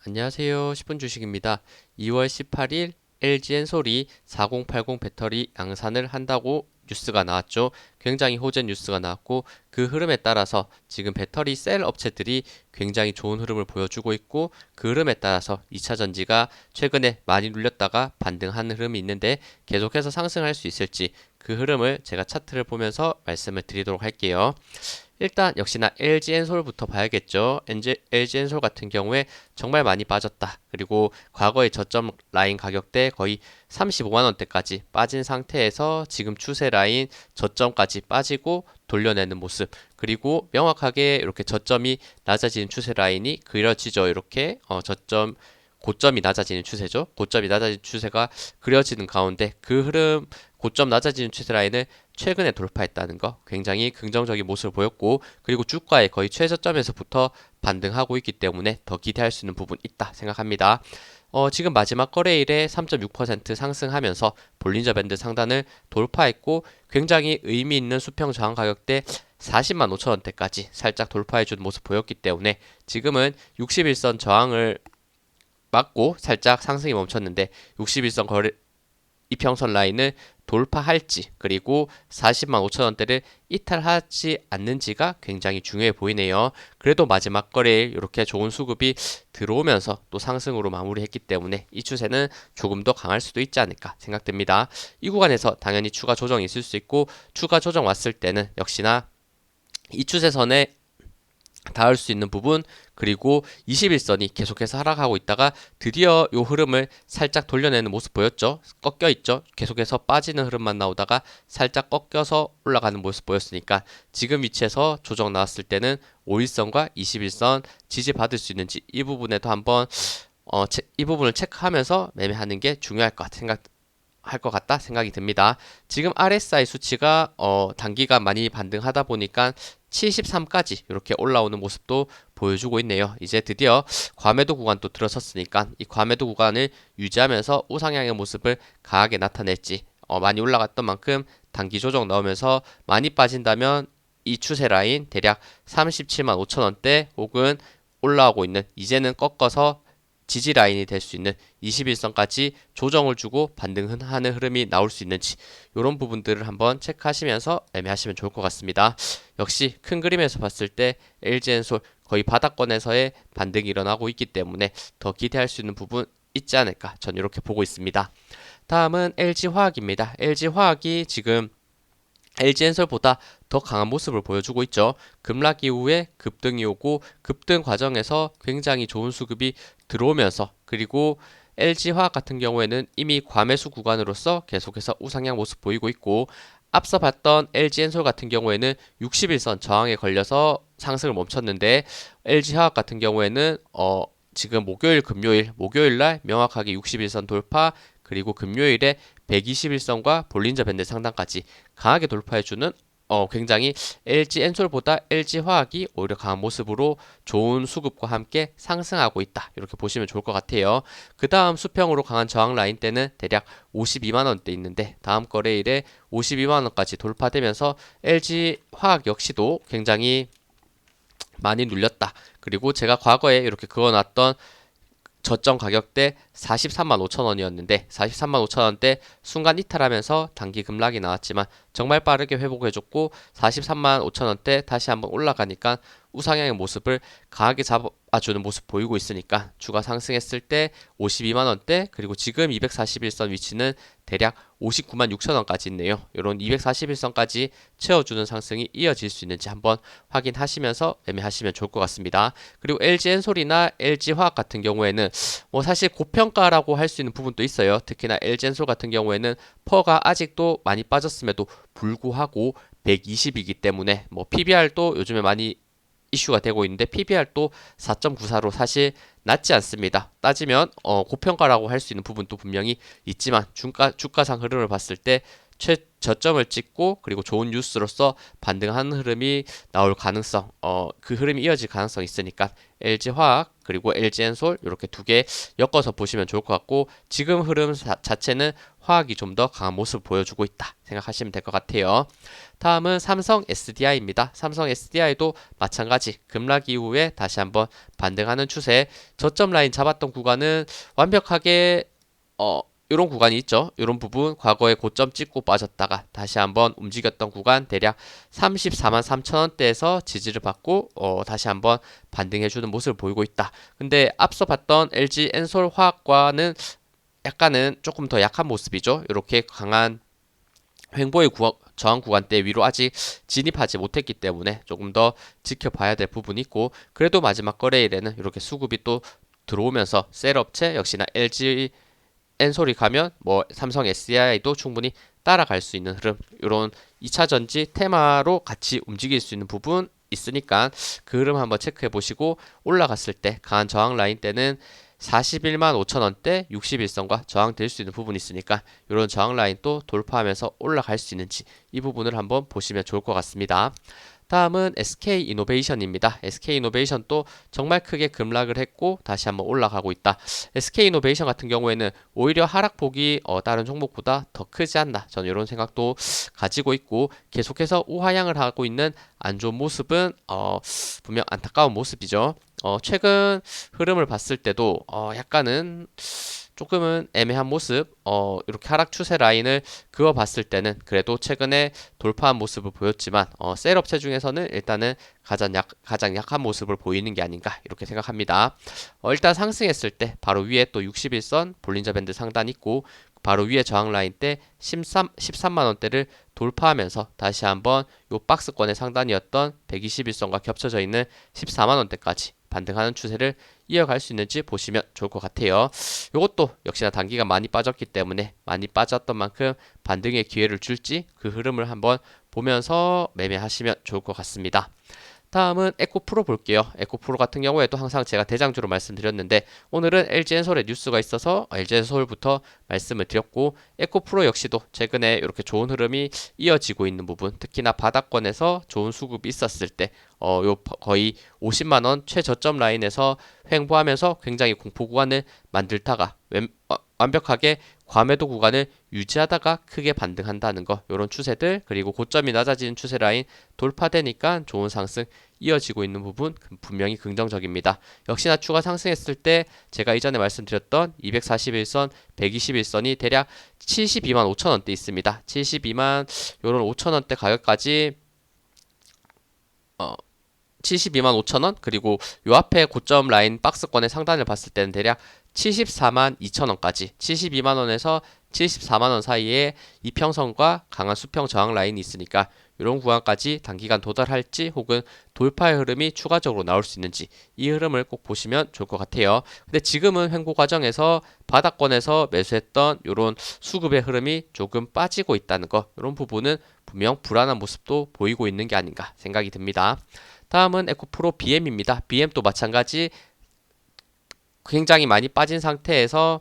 안녕하세요. 10분 주식입니다. 2월 18일 LG엔솔이 4080 배터리 양산을 한다고 뉴스가 나왔죠. 굉장히 호재 뉴스가 나왔고 그 흐름에 따라서 지금 배터리 셀 업체들이 굉장히 좋은 흐름을 보여주고 있고 그 흐름에 따라서 2차 전지가 최근에 많이 눌렸다가 반등하는 흐름이 있는데 계속해서 상승할 수 있을지 그 흐름을 제가 차트를 보면서 말씀을 드리도록 할게요. 일단 역시나 LG엔솔부터 봐야겠죠. LG엔솔 같은 경우에 정말 많이 빠졌다. 그리고 과거의 저점 라인 가격대 거의 35만 원대까지 빠진 상태에서 지금 추세 라인 저점까지 빠지고 돌려내는 모습. 그리고 명확하게 이렇게 저점이 낮아지는 추세 라인이 그려지죠. 이렇게 저점 고점이 낮아지는 추세죠. 고점이 낮아지는 추세가 그려지는 가운데 그 흐름 고점 낮아지는 추세 라인을 최근에 돌파했다는 거 굉장히 긍정적인 모습을 보였고 그리고 주가의 거의 최저점에서부터 반등하고 있기 때문에 더 기대할 수 있는 부분 있다 생각합니다. 지금 마지막 거래일에 3.6% 상승하면서 볼린저 밴드 상단을 돌파했고 굉장히 의미 있는 수평 저항 가격대 40만 5천 원대까지 살짝 돌파해준 모습 보였기 때문에 지금은 61선 저항을 맞고 살짝 상승이 멈췄는데 61선 거래 이평선 라인을 돌파할지 그리고 40만 5천 원대를 이탈하지 않는지가 굉장히 중요해 보이네요. 그래도 마지막 거래일 이렇게 좋은 수급이 들어오면서 또 상승으로 마무리했기 때문에 이 추세는 조금 더 강할 수도 있지 않을까 생각됩니다. 이 구간에서 당연히 추가 조정이 있을 수 있고 추가 조정 왔을 때는 역시나 이 추세선에 닿을 수 있는 부분 그리고 21선이 계속해서 하락하고 있다가 드디어 요 흐름을 살짝 돌려내는 모습 보였죠. 꺾여 있죠. 계속해서 빠지는 흐름만 나오다가 살짝 꺾여서 올라가는 모습 보였으니까 지금 위치에서 조정 나왔을 때는 5일선과 21선 지지받을 수 있는지 이 부분에도 한번 이 부분을 체크하면서 매매하는 게 중요할 것 같아 할 것 같다 생각이 듭니다. 지금 RSI 수치가 단기간 많이 반등하다 보니까 73까지 이렇게 올라오는 모습도 보여주고 있네요. 이제 드디어 과매도 구간 또 들어섰으니까 이 과매도 구간을 유지하면서 우상향의 모습을 강하게 나타낼지 많이 올라갔던 만큼 단기 조정 넣으면서 많이 빠진다면 이 추세 라인 대략 37만 5천 원대 혹은 올라오고 있는 이제는 꺾어서 지지 라인이 될 수 있는 21선까지 조정을 주고 반등하는 흐름이 나올 수 있는지 이런 부분들을 한번 체크하시면서 매매하시면 좋을 것 같습니다. 역시 큰 그림에서 봤을 때 LG엔솔 거의 바닥권에서의 반등이 일어나고 있기 때문에 더 기대할 수 있는 부분 있지 않을까 전 이렇게 보고 있습니다. 다음은 LG화학입니다. LG화학이 지금 LG엔솔보다 더 강한 모습을 보여주고 있죠. 급락 이후에 급등이 오고 급등 과정에서 굉장히 좋은 수급이 들어오면서 그리고 LG화학 같은 경우에는 이미 과매수 구간으로서 계속해서 우상향 모습 보이고 있고 앞서 봤던 LG엔솔 같은 경우에는 61선 저항에 걸려서 상승을 멈췄는데 LG화학 같은 경우에는 지금 목요일 날 명확하게 61선 돌파 그리고 금요일에 121선과 볼린저 밴드 상단까지 강하게 돌파해주는 굉장히 LG엔솔보다 LG화학이 오히려 강한 모습으로 좋은 수급과 함께 상승하고 있다. 이렇게 보시면 좋을 것 같아요. 그 다음 수평으로 강한 저항 라인 대는 대략 52만원대 있는데 다음 거래일에 52만원까지 돌파되면서 LG화학 역시도 굉장히 많이 눌렸다. 그리고 제가 과거에 이렇게 그어놨던 저점 가격대 43만 5천 원이었는데 43만 5천 원대 순간 이탈하면서 단기 급락이 나왔지만 정말 빠르게 회복해줬고 43만 5천 원대 다시 한번 올라가니까 우상향의 모습을 강하게 잡아주는 모습 보이고 있으니까 주가 상승했을 때 52만 원대 그리고 지금 241선 위치는 대략 59만 6천 원까지 있네요. 이런 241선까지 채워주는 상승이 이어질 수 있는지 한번 확인하시면서 매매하시면 좋을 것 같습니다. 그리고 LG엔솔이나 LG화학 같은 경우에는 사실 고평가라고 할 수 있는 부분도 있어요. 특히나 LG엔솔 같은 경우에는 퍼가 아직도 많이 빠졌음에도 불구하고 120이기 때문에 PBR도 요즘에 많이 이슈가 되고 있는데 PBR도 4.94로 사실 낮지 않습니다. 따지면 고평가라고 할 수 있는 부분도 분명히 있지만 주가상 흐름을 봤을 때 최저점을 찍고 그리고 좋은 뉴스로서 반등하는 흐름이 나올 가능성, 그 흐름이 이어질 가능성이 있으니까 LG화학 그리고 LG엔솔 이렇게 두 개 엮어서 보시면 좋을 것 같고 지금 흐름 자체는 화학이 좀 더 강한 모습을 보여주고 있다 생각하시면 될 것 같아요. 다음은 삼성 SDI입니다. 삼성 SDI도 마찬가지 급락 이후에 다시 한번 반등하는 추세. 저점 라인 잡았던 구간은 완벽하게 이런 구간이 있죠. 이런 부분 과거에 고점 찍고 빠졌다가 다시 한번 움직였던 구간 대략 34만 3천 원대에서 지지를 받고 다시 한번 반등해주는 모습을 보이고 있다. 근데 앞서 봤던 LG 엔솔 화학과는 약간은 조금 더 약한 모습이죠. 이렇게 강한 횡보의 저항 구간대 위로 아직 진입하지 못했기 때문에 조금 더 지켜봐야 될 부분이 있고 그래도 마지막 거래일에는 이렇게 수급이 또 들어오면서 셀업체 역시나 LG 엔솔이 가면 뭐 삼성 SDI도 충분히 따라갈 수 있는 흐름 이런 2차 전지 테마로 같이 움직일 수 있는 부분 있으니까 그 흐름 한번 체크해 보시고 올라갔을 때 강한 저항 라인 때는 41만 5천 원대 61선과 저항될 수 있는 부분이 있으니까 이런 저항 라인 또 돌파하면서 올라갈 수 있는지 이 부분을 한번 보시면 좋을 것 같습니다. 다음은 SK이노베이션입니다. SK이노베이션도 정말 크게 급락을 했고 다시 한번 올라가고 있다. SK이노베이션 같은 경우에는 오히려 하락폭이 다른 종목보다 더 크지 않나 저는 이런 생각도 가지고 있고 계속해서 우하향을 하고 있는 안 좋은 모습은 분명 안타까운 모습이죠. 최근 흐름을 봤을 때도 약간은 조금은 애매한 모습, 이렇게 하락 추세 라인을 그어봤을 때는 그래도 최근에 돌파한 모습을 보였지만, 셀업체 중에서는 일단은 가장 약한 모습을 보이는 게 아닌가, 이렇게 생각합니다. 일단 상승했을 때 바로 위에 또 61선 볼린저 밴드 상단 있고, 바로 위에 저항 라인 때 13만 원대를 돌파하면서 다시 한번 요 박스권의 상단이었던 121선과 겹쳐져 있는 14만 원대까지 반등하는 추세를 이어갈 수 있는지 보시면 좋을 것 같아요. 이것도 역시나 단기가 많이 빠졌기 때문에 많이 빠졌던 만큼 반등의 기회를 줄지 그 흐름을 한번 보면서 매매하시면 좋을 것 같습니다. 다음은 에코프로 볼게요. 에코프로 같은 경우에도 항상 제가 대장주로 말씀드렸는데 오늘은 LG엔솔의 뉴스가 있어서 LG엔솔부터 말씀을 드렸고 에코프로 역시도 최근에 이렇게 좋은 흐름이 이어지고 있는 부분 특히나 바닥권에서 좋은 수급이 있었을 때 요 거의 50만원 최저점 라인에서 횡보하면서 굉장히 공포 구간을 만들다가 완벽하게 과매도 구간을 유지하다가 크게 반등한다는 거 이런 추세들 그리고 고점이 낮아지는 추세 라인 돌파되니까 좋은 상승 이어지고 있는 부분 분명히 긍정적입니다. 역시나 추가 상승했을 때 제가 이전에 말씀드렸던 241선, 121선이 대략 72만 5천 원대 있습니다. 72만 요런 5천 원대 가격까지 72만 5천 원 그리고 요 앞에 고점 라인 박스권의 상단을 봤을 때는 대략 74만 2천 원까지 72만 원에서 74만 원 사이에 이평선과 강한 수평 저항 라인이 있으니까 이런 구간까지 단기간 도달할지 혹은 돌파의 흐름이 추가적으로 나올 수 있는지 이 흐름을 꼭 보시면 좋을 것 같아요. 근데 지금은 횡보 과정에서 바닥권에서 매수했던 이런 수급의 흐름이 조금 빠지고 있다는 거 이런 부분은 분명 불안한 모습도 보이고 있는 게 아닌가 생각이 듭니다. 다음은 에코프로 BM입니다. BM도 마찬가지 굉장히 많이 빠진 상태에서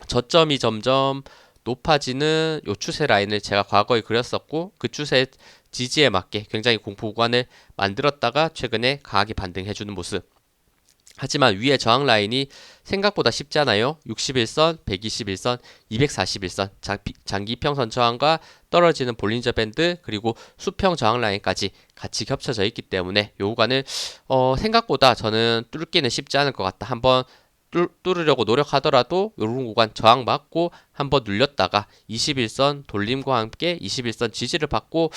저점이 점점 높아지는 요 추세 라인을 제가 과거에 그렸었고 그 추세 지지에 맞게 굉장히 공포 구간을 만들었다가 최근에 강하게 반등해주는 모습. 하지만 위에 저항 라인이 생각보다 쉽지 않아요. 61선, 121선, 241선, 장기 이평선 저항과 떨어지는 볼린저 밴드 그리고 수평 저항 라인까지 같이 겹쳐져 있기 때문에 요 구간을 생각보다 저는 뚫기는 쉽지 않을 것 같다. 한번 뚫으려고 노력하더라도 요런 구간 저항 맞고 한번 눌렸다가 21선 돌림과 함께 21선 지지를 받고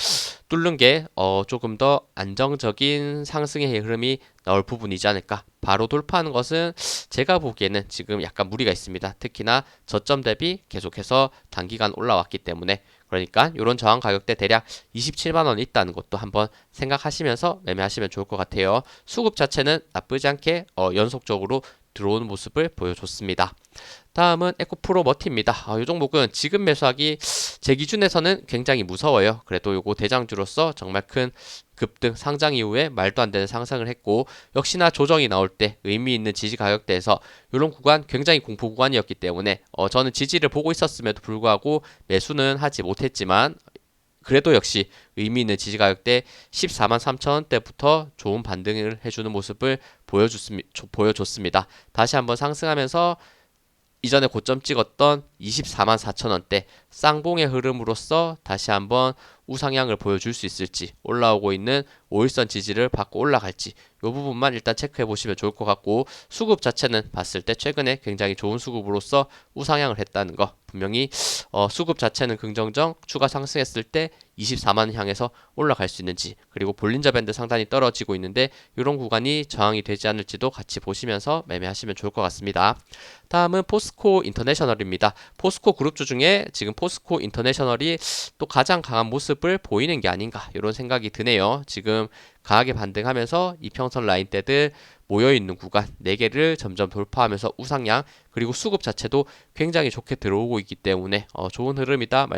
뚫는 게 조금 더 안정적인 상승의 흐름이 나올 부분이지 않을까. 바로 돌파하는 것은 제가 보기에는 지금 약간 무리가 있습니다. 특히나 저점 대비 계속해서 단기간 올라왔기 때문에 그러니까 이런 저항 가격대 대략 27만 원 있다는 것도 한번 생각하시면서 매매하시면 좋을 것 같아요. 수급 자체는 나쁘지 않게 연속적으로 들어오는 모습을 보여줬습니다. 다음은 에코프로 머티입니다. 이 종목은 지금 매수하기 제 기준에서는 굉장히 무서워요. 그래도 요거 대장주로서 정말 큰 급등 상장 이후에 말도 안 되는 상승을 했고, 역시나 조정이 나올 때 의미 있는 지지 가격대에서 이런 구간 굉장히 공포 구간이었기 때문에 저는 지지를 보고 있었음에도 불구하고 매수는 하지 못했지만, 그래도 역시 의미 있는 지지 가격대 14만 3천 원대부터 좋은 반등을 해주는 모습을 보여줬습니다. 다시 한번 상승하면서 이전에 고점 찍었던 24만 4천 원대 쌍봉의 흐름으로써 다시 한번 우상향을 보여줄 수 있을지, 올라오고 있는 5일선 지지를 받고 올라갈지, 이 부분만 일단 체크해 보시면 좋을 것 같고, 수급 자체는 봤을 때 최근에 굉장히 좋은 수급으로서 우상향을 했다는 거, 분명히 수급 자체는 긍정적, 추가 상승했을 때 24만 향해서 올라갈 수 있는지, 그리고 볼린저 밴드 상단이 떨어지고 있는데 이런 구간이 저항이 되지 않을지도 같이 보시면서 매매하시면 좋을 것 같습니다. 다음은 포스코 인터내셔널입니다. 포스코 그룹주 중에 지금 포스코 인터내셔널이 또 가장 강한 모습을 보이는 게 아닌가, 이런 생각이 드네요. 지금 강하게 반등하면서 이평선 라인대들 모여있는 구간 4개를 점점 돌파하면서 우상향, 그리고 수급 자체도 굉장히 좋게 들어오고 있기 때문에 좋은 흐름이다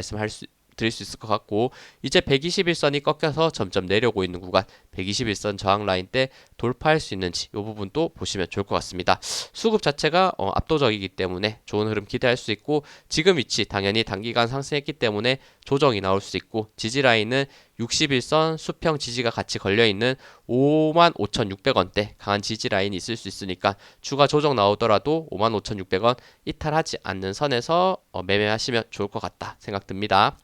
드릴 수 있을 것 같고, 이제 121선이 꺾여서 점점 내려오고 있는 구간 121선 저항 라인 때 돌파할 수 있는지, 이 부분도 보시면 좋을 것 같습니다. 수급 자체가 압도적이기 때문에 좋은 흐름 기대할 수 있고, 지금 위치 당연히 단기간 상승했기 때문에 조정이 나올 수 있고, 지지 라인은 61선 수평 지지가 같이 걸려있는 55,600원대 강한 지지 라인이 있을 수 있으니까 추가 조정 나오더라도 55,600원 이탈하지 않는 선에서 매매하시면 좋을 것 같다 생각됩니다.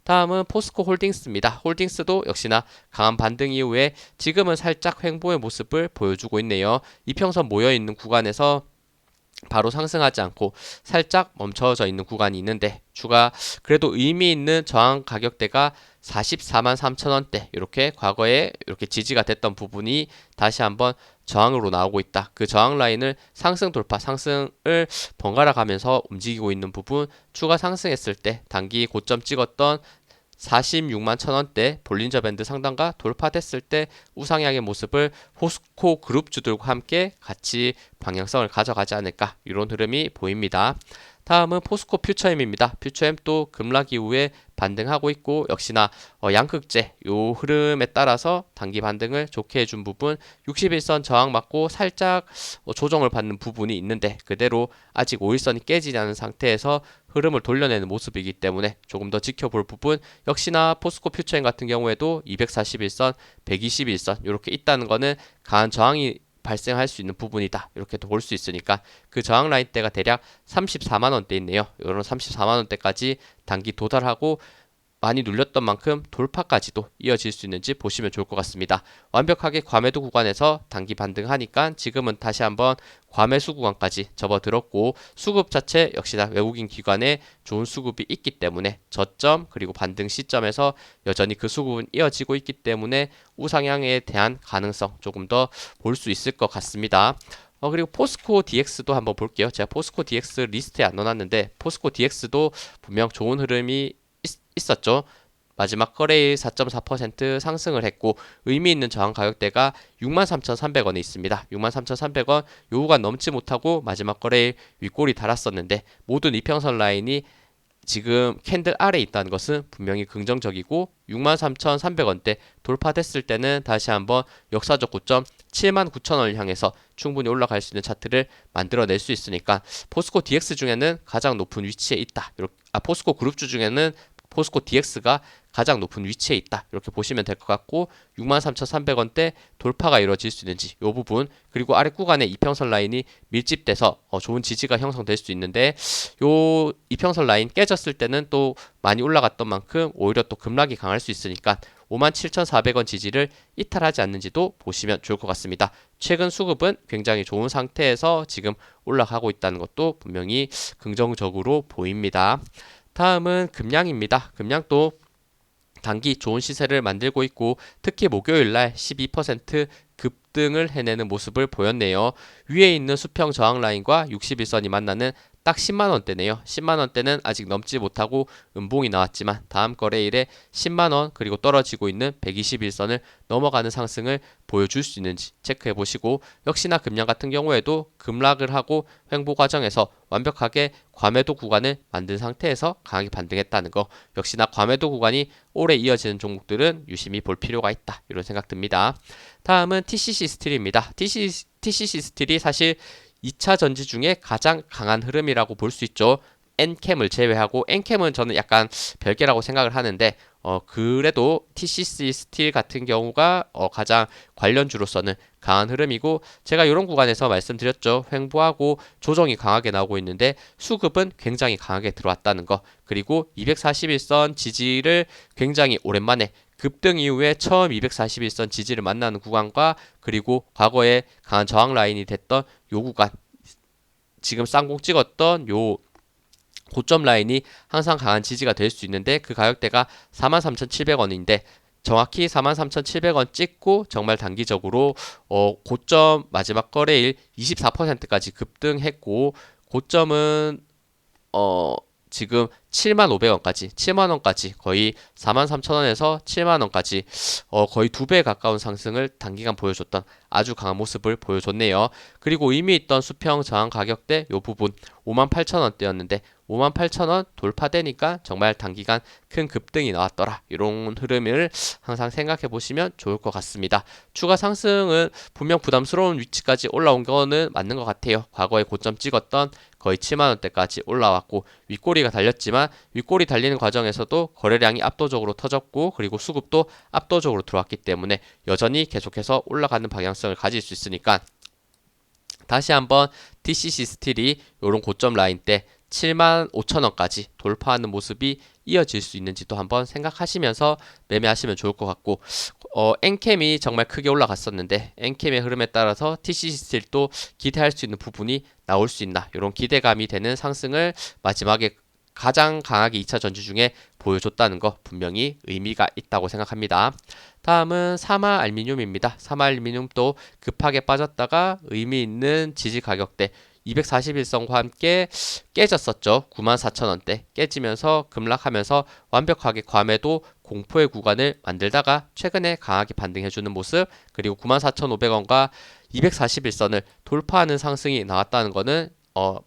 다음은 포스코 홀딩스입니다. 홀딩스도 역시나 강한 반등 이후에 지금은 살짝 횡보의 모습을 보여주고 있네요. 이평선 모여있는 구간에서 바로 상승하지 않고 살짝 멈춰져 있는 구간이 있는데, 추가 그래도 의미 있는 저항 가격대가 44만 3천 원대, 이렇게 과거에 이렇게 지지가 됐던 부분이 다시 한번 저항으로 나오고 있다. 그 저항 라인을 상승 돌파, 상승을 번갈아 가면서 움직이고 있는 부분, 추가 상승했을 때 단기 고점 찍었던 46만 천 원대 볼린저 밴드 상단과 돌파됐을 때 우상향의 모습을 포스코 그룹주들과 함께 같이 방향성을 가져가지 않을까, 이런 흐름이 보입니다. 다음은 포스코 퓨처엠입니다. 퓨처엠 또 급락 이후에 반등하고 있고, 역시나 양극재 요 흐름에 따라서 단기 반등을 좋게 해준 부분, 61선 저항 맞고 살짝 조정을 받는 부분이 있는데 그대로 아직 5일선이 깨지지 않은 상태에서 흐름을 돌려내는 모습이기 때문에 조금 더 지켜볼 부분, 역시나 포스코 퓨처엠 같은 경우에도 241선, 121선 이렇게 있다는 거는 강한 저항이 발생할 수 있는 부분이다, 이렇게도 볼 수 있으니까 그 저항 라인대가 대략 34만 원대 있네요. 이런 34만 원대까지 단기 도달하고 많이 눌렸던 만큼 돌파까지도 이어질 수 있는지 보시면 좋을 것 같습니다. 완벽하게 과매도 구간에서 단기 반등하니까 지금은 다시 한번 과매수 구간까지 접어들었고, 수급 자체 역시나 외국인 기관에 좋은 수급이 있기 때문에 저점 그리고 반등 시점에서 여전히 그 수급은 이어지고 있기 때문에 우상향에 대한 가능성 조금 더 볼 수 있을 것 같습니다. 그리고 포스코 DX도 한번 볼게요. 제가 포스코 DX 리스트에 안 넣어놨는데 포스코 DX도 분명 좋은 흐름이 있었죠. 마지막 거래일 4.4% 상승을 했고, 의미 있는 저항 가격대가 63,300원에 있습니다. 63,300원 요 구간 넘지 못하고 마지막 거래일 윗골이 달았었는데, 모든 이평선 라인이 지금 캔들 아래에 있다는 것은 분명히 긍정적이고, 63,300원대 돌파됐을 때는 다시 한번 역사적 고점 79,000원을 향해서 충분히 올라갈 수 있는 차트를 만들어낼 수 있으니까 포스코 DX 중에는 가장 높은 위치에 있다. 포스코 그룹주 중에는 포스코 DX가 가장 높은 위치에 있다, 이렇게 보시면 될 것 같고, 63,300원대 돌파가 이루어질 수 있는지 이 부분, 그리고 아래 구간에 이평선 라인이 밀집돼서 좋은 지지가 형성될 수 있는데, 요 이평선 라인 깨졌을 때는 또 많이 올라갔던 만큼 오히려 또 급락이 강할 수 있으니까 57,400원 지지를 이탈하지 않는지도 보시면 좋을 것 같습니다. 최근 수급은 굉장히 좋은 상태에서 지금 올라가고 있다는 것도 분명히 긍정적으로 보입니다. 다음은 금양입니다. 금양도 단기 좋은 시세를 만들고 있고, 특히 목요일날 12% 급등을 해내는 모습을 보였네요. 위에 있는 수평 저항 라인과 61선이 만나는 딱 10만원대네요. 10만원대는 아직 넘지 못하고 음봉이 나왔지만 다음 거래일에 10만원 그리고 떨어지고 있는 121선을 넘어가는 상승을 보여줄 수 있는지 체크해 보시고, 역시나 금량 같은 경우에도 급락을 하고 횡보 과정에서 완벽하게 과매도 구간을 만든 상태에서 강하게 반등했다는 거, 역시나 과매도 구간이 오래 이어지는 종목들은 유심히 볼 필요가 있다, 이런 생각 듭니다. 다음은 TCC 스틸입니다. TCC 스틸이 사실 2차 전지 중에 가장 강한 흐름이라고 볼 수 있죠. N캠을 제외하고, N캠은 저는 약간 별개라고 생각을 하는데, 그래도 TCC 스틸 같은 경우가 가장 관련주로서는 강한 흐름이고, 제가 이런 구간에서 말씀드렸죠. 횡보하고 조정이 강하게 나오고 있는데 수급은 굉장히 강하게 들어왔다는 거, 그리고 241선 지지를 굉장히 오랜만에 급등 이후에 처음 241선 지지를 만나는 구간과, 그리고 과거에 강한 저항 라인이 됐던 요 구간, 지금 쌍봉 찍었던 요 고점 라인이 항상 강한 지지가 될 수 있는데, 그 가격대가 43,700원인데 정확히 43,700원 찍고 정말 단기적으로 고점 마지막 거래일 24%까지 급등했고, 고점은 지금 75,000원까지, 7만원까지, 거의 43,000원에서 7만원까지 거의 2배 가까운 상승을 단기간 보여줬던 아주 강한 모습을 보여줬네요. 그리고 의미 있던 수평 저항 가격대 요 부분 58,000원대였는데 58,000원 돌파되니까 정말 단기간 큰 급등이 나왔더라, 이런 흐름을 항상 생각해 보시면 좋을 것 같습니다. 추가 상승은 분명 부담스러운 위치까지 올라온 거는 맞는 것 같아요. 과거에 고점 찍었던 거의 7만원대까지 올라왔고, 윗꼬리가 달렸지만 윗꼬리 달리는 과정에서도 거래량이 압도적으로 터졌고, 그리고 수급도 압도적으로 들어왔기 때문에 여전히 계속해서 올라가는 방향성을 가질 수 있으니까, 다시 한번 TCC 스틸이 이런 고점 라인 때 75,000원까지 돌파하는 모습이 이어질 수 있는지도 한번 생각하시면서 매매하시면 좋을 것 같고, 엔캠이 정말 크게 올라갔었는데 엔캠의 흐름에 따라서 TCC 스틸도 기대할 수 있는 부분이 나올 수 있나, 이런 기대감이 되는 상승을 마지막에 가장 강하게 2차 전지 중에 보여줬다는 거 분명히 의미가 있다고 생각합니다. 다음은 사마 알미늄입니다. 사마 알미늄도 급하게 빠졌다가 의미 있는 지지 가격대 241선과 함께 깨졌었죠. 94,000원대 깨지면서 급락하면서 완벽하게 과매도 공포의 구간을 만들다가 최근에 강하게 반등해주는 모습, 그리고 94,500원과 241선을 돌파하는 상승이 나왔다는 것은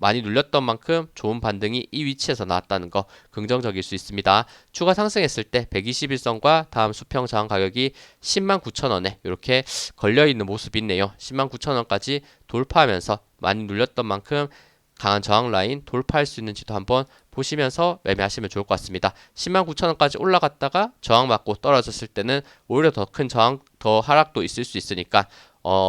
많이 눌렸던 만큼 좋은 반등이 이 위치에서 나왔다는 거 긍정적일 수 있습니다. 추가 상승했을 때 121선과 다음 수평 저항 가격이 109,000원에 이렇게 걸려있는 모습이 있네요. 109,000원까지 돌파하면서 많이 눌렸던 만큼 강한 저항 라인 돌파할 수 있는지도 한번 보시면서 매매하시면 좋을 것 같습니다. 109,000원까지 올라갔다가 저항 맞고 떨어졌을 때는 오히려 더 큰 저항, 더 하락도 있을 수 있으니까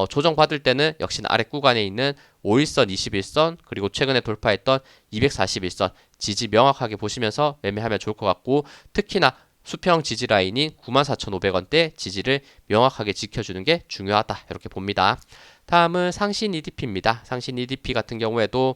조정 받을 때는 역시나 아래 구간에 있는 5일선, 21선, 그리고 최근에 돌파했던 241선 지지 명확하게 보시면서 매매하면 좋을 것 같고, 특히나 수평 지지 라인인 94,500원대 지지를 명확하게 지켜주는 게 중요하다, 이렇게 봅니다. 다음은 상신 EDP입니다. 상신 EDP 같은 경우에도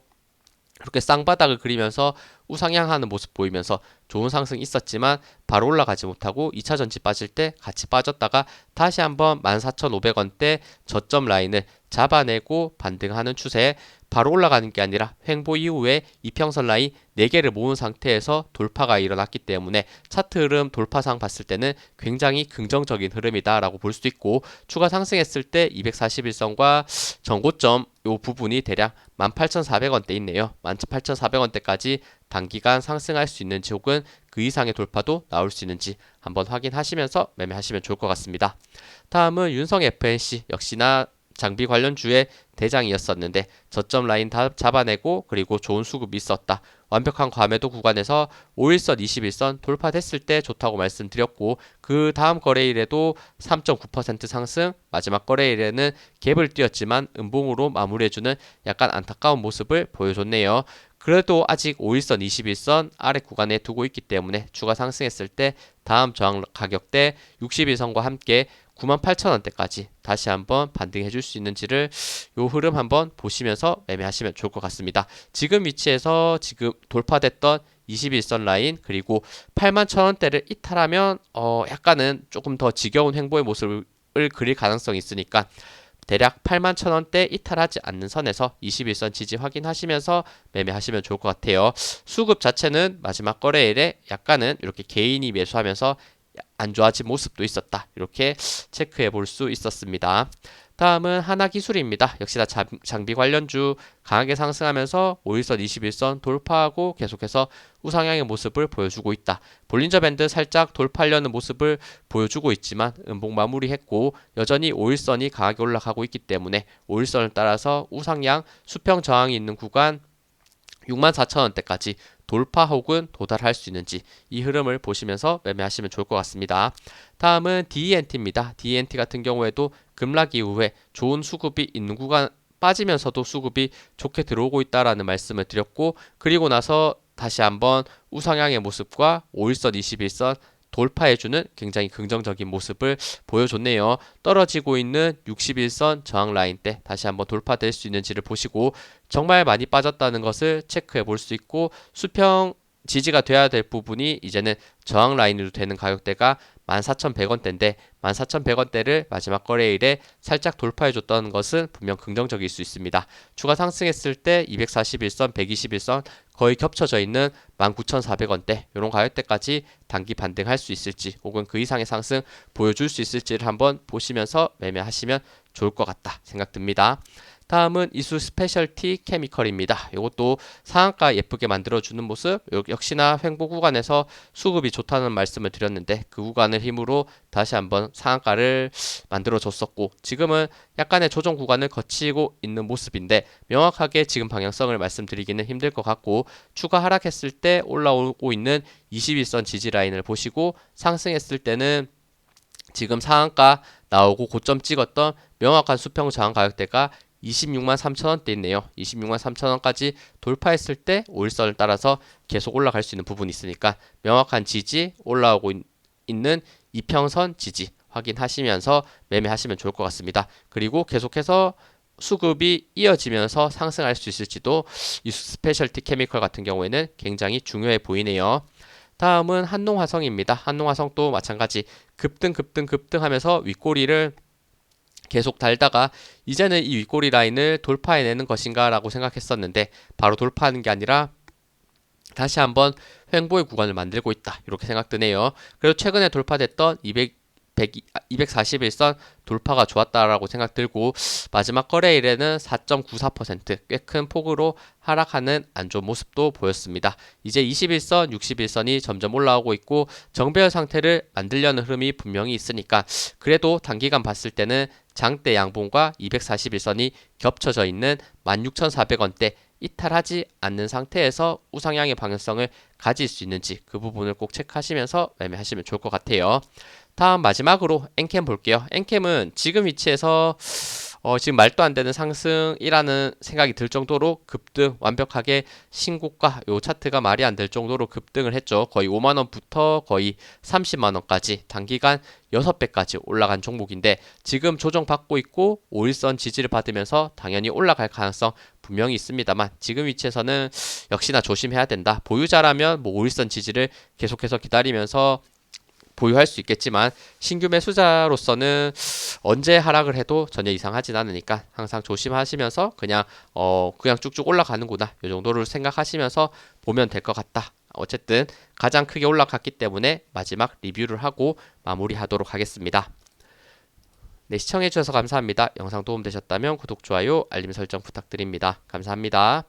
이렇게 쌍바닥을 그리면서 우상향하는 모습 보이면서 좋은 상승이 있었지만 바로 올라가지 못하고 2차 전지 빠질 때 같이 빠졌다가 다시 한번 14,500원대 저점 라인을 잡아내고 반등하는 추세에 바로 올라가는 게 아니라 횡보 이후에 이평선 라인 4개를 모은 상태에서 돌파가 일어났기 때문에 차트 흐름 돌파상 봤을 때는 굉장히 긍정적인 흐름이다 라고 볼 수 있고, 추가 상승했을 때 241선과 전고점 요 부분이 대략 18,400원대 있네요. 18,400원대까지 단기간 상승할 수 있는지 혹은 그 이상의 돌파도 나올 수 있는지 한번 확인하시면서 매매하시면 좋을 것 같습니다. 다음은 윤성 FNC, 역시나 장비 관련주의 대장이었었는데 저점 라인 다 잡아내고 그리고 좋은 수급이 있었다. 완벽한 과매도 구간에서 5일선, 21선 돌파됐을 때 좋다고 말씀드렸고, 그 다음 거래일에도 3.9% 상승, 마지막 거래일에는 갭을 띄었지만 음봉으로 마무리해주는 약간 안타까운 모습을 보여줬네요. 그래도 아직 5일선, 21선 아래 구간에 두고 있기 때문에 추가 상승했을 때 다음 저항 가격대 61선과 함께 98,000원대까지 다시 한번 반등해 줄 수 있는지를 요 흐름 한번 보시면서 매매하시면 좋을 것 같습니다. 지금 위치에서 지금 돌파됐던 21선 라인 그리고 81,000원대를 이탈하면 약간은 조금 더 지겨운 횡보의 모습을 그릴 가능성이 있으니까 대략 81,000원대 이탈하지 않는 선에서 21선 지지 확인하시면서 매매하시면 좋을 것 같아요. 수급 자체는 마지막 거래일에 약간은 이렇게 개인이 매수하면서 안 좋아진 모습도 있었다. 이렇게 체크해 볼 수 있었습니다. 다음은 하나기술입니다. 역시나 장비 관련주 강하게 상승하면서 5일선, 21선 돌파하고 계속해서 우상향의 모습을 보여주고 있다. 볼린저 밴드 살짝 돌파하려는 모습을 보여주고 있지만 음봉 마무리했고 여전히 5일선이 강하게 올라가고 있기 때문에 5일선을 따라서 우상향 수평 저항이 있는 구간 64,000원대까지 돌파 혹은 도달할 수 있는지 이 흐름을 보시면서 매매하시면 좋을 것 같습니다. 다음은 DENT입니다. DENT 같은 경우에도 급락 이후에 좋은 수급이 있는 구간 빠지면서도 수급이 좋게 들어오고 있다라는 말씀을 드렸고 그리고 나서 다시 한번 우상향의 모습과 5일선, 21선 돌파해주는 굉장히 긍정적인 모습을 보여줬네요. 떨어지고 있는 61선 저항 라인 때 다시 한번 돌파될 수 있는지를 보시고 정말 많이 빠졌다는 것을 체크해 볼 수 있고 수평 지지가 돼야 될 부분이 이제는 저항 라인으로 되는 가격대가 14,100원대인데 14,100원대를 마지막 거래일에 살짝 돌파해줬다는 것은 분명 긍정적일 수 있습니다. 추가 상승했을 때 241선, 121선 거의 겹쳐져 있는 19,400원대 이런 가격대까지 단기 반등할 수 있을지 혹은 그 이상의 상승 보여줄 수 있을지를 한번 보시면서 매매하시면 좋을 것 같다 생각됩니다. 다음은 이수 스페셜티 케미컬입니다. 이것도 상한가 예쁘게 만들어주는 모습 역시나 횡보 구간에서 수급이 좋다는 말씀을 드렸는데 그 구간을 힘으로 다시 한번 상한가를 만들어줬었고 지금은 약간의 조정 구간을 거치고 있는 모습인데 명확하게 지금 방향성을 말씀드리기는 힘들 것 같고 추가 하락했을 때 올라오고 있는 21선 지지 라인을 보시고 상승했을 때는 지금 상한가 나오고 고점 찍었던 명확한 수평 저항 가격대가 26만 3천원대 있네요. 26만 3천원까지 돌파했을 때 5일선을 따라서 계속 올라갈 수 있는 부분이 있으니까 명확한 지지 올라오고 있는 이평선 지지 확인하시면서 매매하시면 좋을 것 같습니다. 그리고 계속해서 수급이 이어지면서 상승할 수 있을지도 이 스페셜티 케미컬 같은 경우에는 굉장히 중요해 보이네요. 다음은 한농화성입니다. 한농화성도 마찬가지 급등하면서 윗꼬리를 계속 달다가 이제는 이 윗꼬리 라인을 돌파해내는 것인가 라고 생각했었는데 바로 돌파하는 게 아니라 다시 한번 횡보의 구간을 만들고 있다 이렇게 생각드네요. 그리고 최근에 돌파됐던 241선 돌파가 좋았다라고 생각 들고 마지막 거래일에는 4.94% 꽤 큰 폭으로 하락하는 안 좋은 모습도 보였습니다. 이제 21선, 61선이 점점 올라오고 있고 정배열 상태를 만들려는 흐름이 분명히 있으니까 그래도 단기간 봤을 때는 장대 양봉과 241선이 겹쳐져 있는 16,400원대 이탈하지 않는 상태에서 우상향의 방향성을 가질 수 있는지 그 부분을 꼭 체크하시면서 매매하시면 좋을 것 같아요. 다음 마지막으로 엔캠 볼게요. 엔캠은 지금 위치에서 지금 말도 안 되는 상승이라는 생각이 들 정도로 급등 완벽하게 신고가 요 차트가 말이 안 될 정도로 급등을 했죠. 거의 5만원부터 거의 30만원까지 단기간 6배까지 올라간 종목인데 지금 조정받고 있고 5일선 지지를 받으면서 당연히 올라갈 가능성 분명히 있습니다만 지금 위치에서는 역시나 조심해야 된다. 보유자라면 뭐 5일선 지지를 계속해서 기다리면서 보유할 수 있겠지만 신규 매수자로서는 언제 하락을 해도 전혀 이상하진 않으니까 항상 조심하시면서 그냥 쭉쭉 올라가는구나 이 정도를 생각하시면서 보면 될 것 같다. 어쨌든 가장 크게 올라갔기 때문에 마지막 리뷰를 하고 마무리하도록 하겠습니다. 네, 시청해주셔서 감사합니다. 영상 도움되셨다면 구독, 좋아요, 알림 설정 부탁드립니다. 감사합니다.